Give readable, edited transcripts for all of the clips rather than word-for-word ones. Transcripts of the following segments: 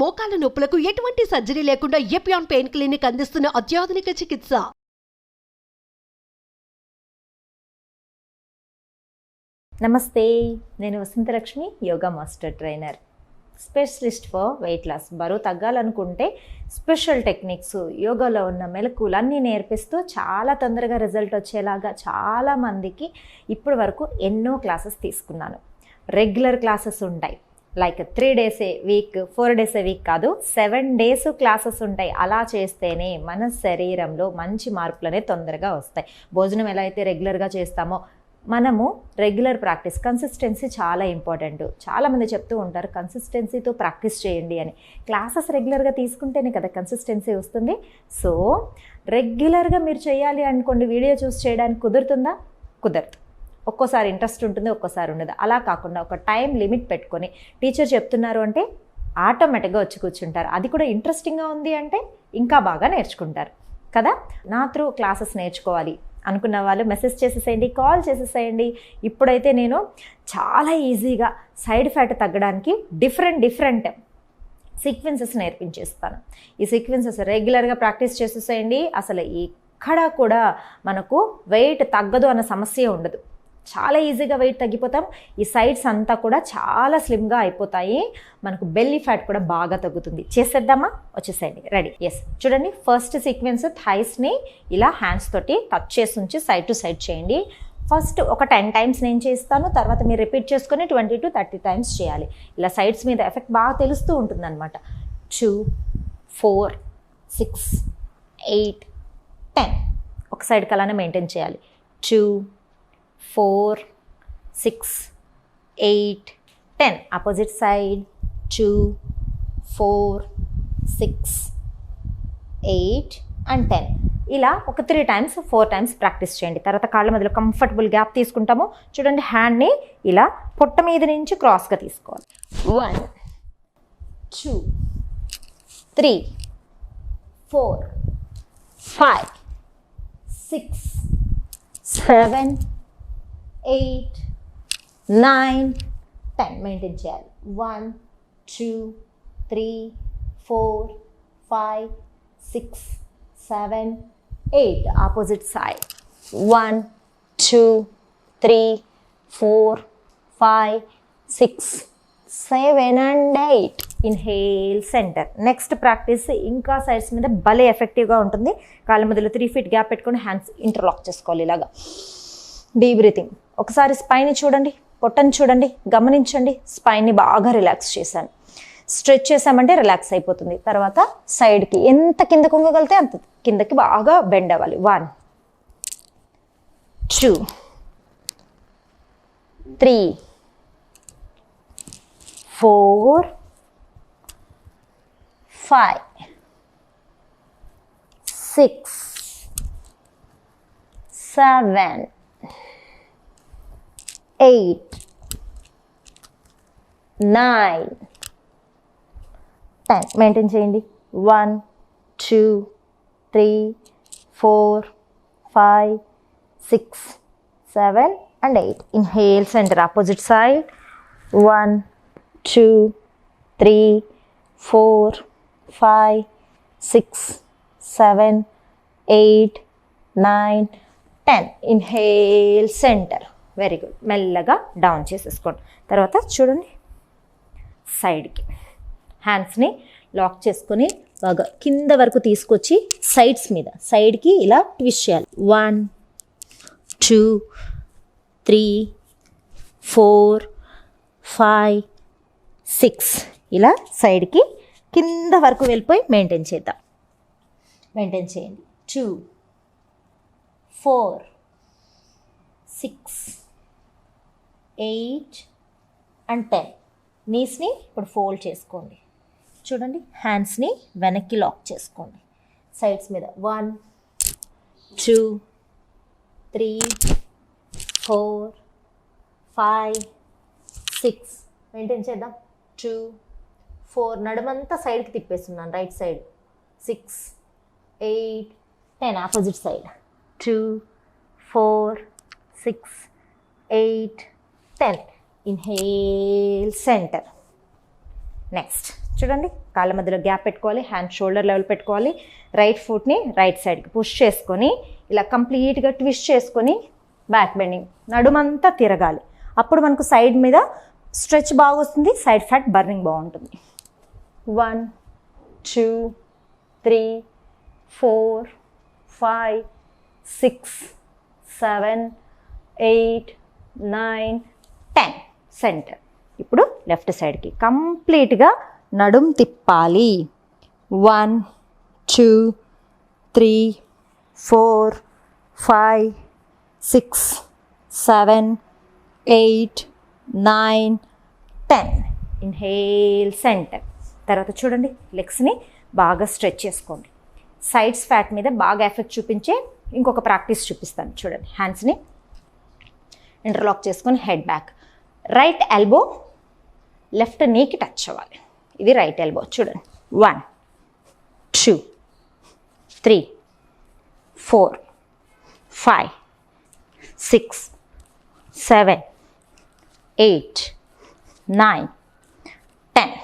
మోకాల నొప్పులకు ఎటువంటి సర్జరీ లేకుండా ఎపియాన్ పెయిన్ క్లినిక్ అందిస్తున్న అత్యాధునిక చికిత్స. నమస్తే, నేను Vasanthalakshmi, yoga master trainer, specialist for weight loss. బరువు తగ్గాలనుకుంటే స్పెషల్ టెక్నిక్స్, యోగాలో ఉన్న మెలకువలు అన్నీ నేర్పిస్తూ చాలా తొందరగా రిజల్ట్ వచ్చేలాగా చాలామందికి ఇప్పటి వరకు ఎన్నో క్లాసెస్ తీసుకున్నాను. రెగ్యులర్ క్లాసెస్ ఉంటాయి, like 3 days a week, 4 days a week కాదు, 7 days క్లాసెస్ ఉంటాయి. అలా చేస్తేనే మన శరీరంలో మంచి మార్పులనే తొందరగా వస్తాయి. భోజనం ఎలా అయితే రెగ్యులర్గా చేస్తామో మనము రెగ్యులర్ ప్రాక్టీస్, కన్సిస్టెన్సీ చాలా ఇంపార్టెంట్. చాలామంది చెప్తూ ఉంటారు కన్సిస్టెన్సీతో ప్రాక్టీస్ చేయండి అని. క్లాసెస్ రెగ్యులర్గా తీసుకుంటేనే కదా కన్సిస్టెన్సీ వస్తుంది. సో రెగ్యులర్గా మీరు చేయాలి అనుకోండి, వీడియో చూసి చేయడానికి కుదురుతుందా? కుదరదు. ఒక్కోసారి ఇంట్రెస్ట్ ఉంటుంది, ఒక్కోసారి ఉండదు. అలా కాకుండా ఒక టైం లిమిట్ పెట్టుకొని టీచర్ చెప్తున్నారు అంటే ఆటోమేటిక్గా వచ్చి కూర్చుంటారు. అది కూడా ఇంట్రెస్టింగ్గా ఉంది అంటే ఇంకా బాగా నేర్చుకుంటారు కదా. నా త్రూ క్లాసెస్ నేర్చుకోవాలి అనుకున్న వాళ్ళు మెసేజ్ చేసేసేయండి, కాల్ చేసేసేయండి. ఇప్పుడైతే నేను చాలా ఈజీగా సైడ్ ఫ్యాట్ తగ్గడానికి డిఫరెంట్ సీక్వెన్సెస్ నేర్పించేస్తాను. ఈ సీక్వెన్సెస్ రెగ్యులర్గా ప్రాక్టీస్ చేసేసేయండి. అసలు ఎక్కడ కూడా మనకు వెయిట్ తగ్గదు అన్న సమస్య ఉండదు. చాలా ఈజీగా వెయిట్ తగ్గిపోతాం. ఈ సైడ్స్ అంతా కూడా చాలా స్లిమ్గా అయిపోతాయి. మనకు బెల్లీ ఫ్యాట్ కూడా బాగా తగ్గుతుంది. చేసేద్దామా? వచ్చేసేయండి. రెడీ? ఎస్. చూడండి, ఫస్ట్ సీక్వెన్స్ థైస్ని ఇలా హ్యాండ్స్ తోటి టచ్ చేసి ఉంచి సైడ్ టు సైడ్ చేయండి. ఫస్ట్ ఒక 10 times నేను చేస్తాను, తర్వాత మీరు రిపీట్ చేసుకొని 20 to 30 times చేయాలి. ఇలా సైడ్స్ మీద ఎఫెక్ట్ బాగా తెలుస్తూ ఉంటుంది అనమాట. 2, 4, 6, 8, 10. ఒక సైడ్కి అలానే మెయింటైన్ చేయాలి. 2, 4, 6, 8, 10. Opposite side. 2, 4, 6, 8 and 10. ఇలా ఒక 3 times, 4 times ప్రాక్టీస్ చేయండి. తర్వాత కాళ్ళ మధ్యలో కంఫర్టబుల్ గ్యాప్ తీసుకుంటాము. చూడండి, హ్యాండ్ని ఇలా పొట్ట మీద నుంచి క్రాస్గా తీసుకోవాలి. 1, 2, 3, 4, 5, 6, 7, 8, 9, 10. మెయింటైన్ చేయాలి. 1, 2, 3, 4, 5, 6, 7, 8. Opposite side. 1, 2, 3, 4, 5, 6, 7 and 8. Inhale, centre. Next practice ఇంకా సైడ్స్ మీద భలే ఎఫెక్టివ్గా ఉంటుంది. కాళ్ళ మధ్యలో 3 feet గ్యాప్ పెట్టుకొని హ్యాండ్స్ ఇంటర్లాక్ చేసుకోవాలి ఇలాగా. Deep breathing. ఒకసారి స్పైన్ని చూడండి, పొట్టని చూడండి, గమనించండి. స్పైన్ని బాగా రిలాక్స్ చేశాను. స్ట్రెచ్ చేసామంటే రిలాక్స్ అయిపోతుంది. తర్వాత సైడ్కి ఎంత కిందకు వంగగలితే అంత కిందకి బాగా బెండ్ అవ్వాలి. 1, 2, 3, 4, 5, 6, 7, 8, 9, 10. మెయింటైన్ చేయండి. 1, 2, 3, 4, 5, 6, 7 and 8. Inhale, centre. Opposite side. 1, 2, 3, 4, 5, 6, 7, 8, 9, 10. Inhale, centre. Very good. మెల్లగా డౌన్ చేసేసుకోండి. తర్వాత చూడండి, సైడ్కి హ్యాండ్స్ని లాక్ చేసుకొని బాగా కింద వరకు తీసుకొచ్చి సైడ్స్ మీద సైడ్కి ఇలా ట్విస్ట్ చేయాలి. 1, 2, 3, 4, 5, 6. ఇలా సైడ్కి కింద వరకు వెళ్ళిపోయి మెయింటైన్ చేద్దాం. మెయింటైన్ చేయండి. 2, 4, 6, 8 and 10. నీస్ని ఇప్పుడు ఫోల్డ్ చేసుకోండి. చూడండి, హ్యాండ్స్ని వెనక్కి లాక్ చేసుకోండి సైడ్స్ మీద. 1, 2, 3, 4, 5, 6. మెయింటైన్ చేద్దాం. 2, 4. నడుమంతా సైడ్కి తిప్పేస్తున్నాను, right side. 6, 8, 10. Opposite side. 2, 4, 6, 8, 10. Inhale, centre. Next చూడండి, కాళ్ళ మధ్యలో గ్యాప్ పెట్టుకోవాలి, హ్యాండ్ షోల్డర్ లెవెల్ పెట్టుకోవాలి, రైట్ ఫుట్ని రైట్ సైడ్కి పుష్ చేసుకొని ఇలా కంప్లీట్గా ట్విస్ట్ చేసుకొని బ్యాక్ బెండింగ్ నడుమంతా తిరగాలి. అప్పుడు మనకు సైడ్ మీద స్ట్రెచ్ బాగా వస్తుంది, సైడ్ ఫ్యాట్ బర్నింగ్ బాగుంటుంది. 1 2 3 4 5 6 7 8 9 10 సెంటర్. ఇప్పుడు లెఫ్ట్ సైడ్కి కంప్లీట్గా నడుం తిప్పాలి. 1 2 3 4 5 6 7 8 9 10. Inhale centre. తర్వాత చూడండి లెగ్స్ని బాగా స్ట్రెచ్ చేసుకోండి. సైడ్స్ ఫ్యాట్ మీద బాగా ఎఫెక్ట్ చూపించే ఇంకొక ప్రాక్టీస్ చూపిస్తాను. చూడండి హ్యాండ్స్ని ఇంటర్లాక్ చేసుకొని head back, right elbow left నీకి టచ్ అవ్వాలి. ఇది రైట్ ఎల్బో. చూడండి 1 2 3 4 5 6 7 8 9 10.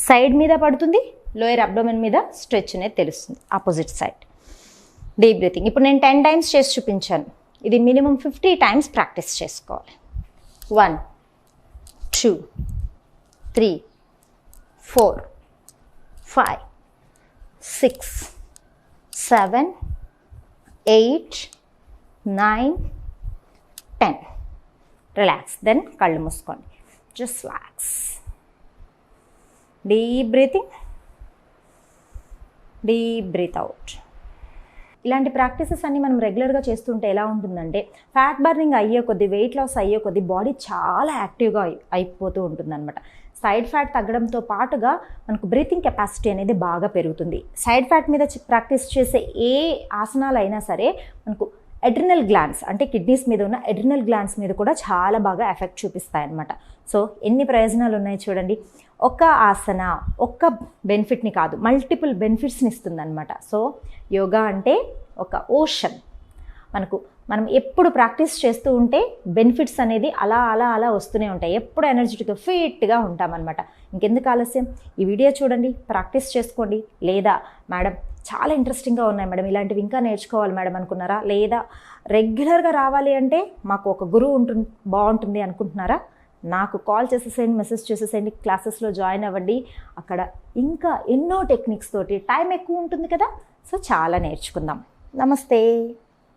సైడ్ మీద పడుతుంది, లోయర్ అబ్డోమెన్ మీద స్ట్రెచ్ అనేది తెలుస్తుంది. Opposite side. Deep breathing. ఇప్పుడు నేను 10 టైమ్స్ చేసి చూపించాను. ఇది మినిమం 50 టైమ్స్ ప్రాక్టీస్ చేసుకోవాలి. 1 2 3 4 5 6 7 8 9 10. రిలాక్స్. దెన్ కళ్ళు మూసుకోండి. Just relax. Deep breathing, deep breath out. ఇలాంటి ప్రాక్టీసెస్ అన్ని మనం రెగ్యులర్గా చేస్తుంటే ఎలా ఉంటుందంటే ఫ్యాట్ బర్నింగ్ అయ్యే కొద్దీ, వెయిట్ లాస్ అయ్యే కొద్దీ బాడీ చాలా యాక్టివ్గా అయిపోతూ ఉంటుందన్నమాట. సైడ్ ఫ్యాట్ తగ్గడంతో పాటుగా మనకు బ్రీతింగ్ కెపాసిటీ అనేది బాగా పెరుగుతుంది. సైడ్ ఫ్యాట్ మీద ప్రాక్టీస్ చేసే ఏ ఆసనాలు అయినా సరే మనకు ఎడ్రినల్ గ్లాండ్స్ అంటే కిడ్నీస్ మీద ఉన్న ఎడ్రినల్ గ్లాండ్స్ మీద కూడా చాలా బాగా ఎఫెక్ట్ చూపిస్తాయి అన్నమాట. సో ఎన్ని ప్రయోజనాలు ఉన్నాయి చూడండి. ఒక్క ఆసన ఒక్క బెనిఫిట్ని కాదు, మల్టిపుల్ బెనిఫిట్స్ని ఇస్తుంది అనమాట. సో యోగా అంటే ఒక ఓషన్. మనం ఎప్పుడు ప్రాక్టీస్ చేస్తూ ఉంటే బెనిఫిట్స్ అనేది అలా అలా అలా వస్తూనే ఉంటాయి. ఎప్పుడు ఎనర్జెటిక్గా ఫిట్గా ఉంటామన్నమాట. ఇంకెందుకు ఆలస్యం, ఈ వీడియో చూడండి, ప్రాక్టీస్ చేసుకోండి. లేదా మేడం చాలా ఇంట్రెస్టింగ్గా ఉన్నాయి మేడం, ఇలాంటివి ఇంకా నేర్చుకోవాలి మేడం అనుకున్నారా? లేదా రెగ్యులర్గా రావాలి అంటే మాకు ఒక గురువు బాగుంటుంది అనుకుంటున్నారా? నాకు కాల్ చేసేసేయండి, మెసేజ్ చేసేసేయండి, క్లాసెస్లో జాయిన్ అవ్వండి. అక్కడ ఇంకా ఎన్నో టెక్నిక్స్ తోటి టైం ఎక్కువ ఉంటుంది కదా, సో చాలా నేర్చుకుందాం. నమస్తే.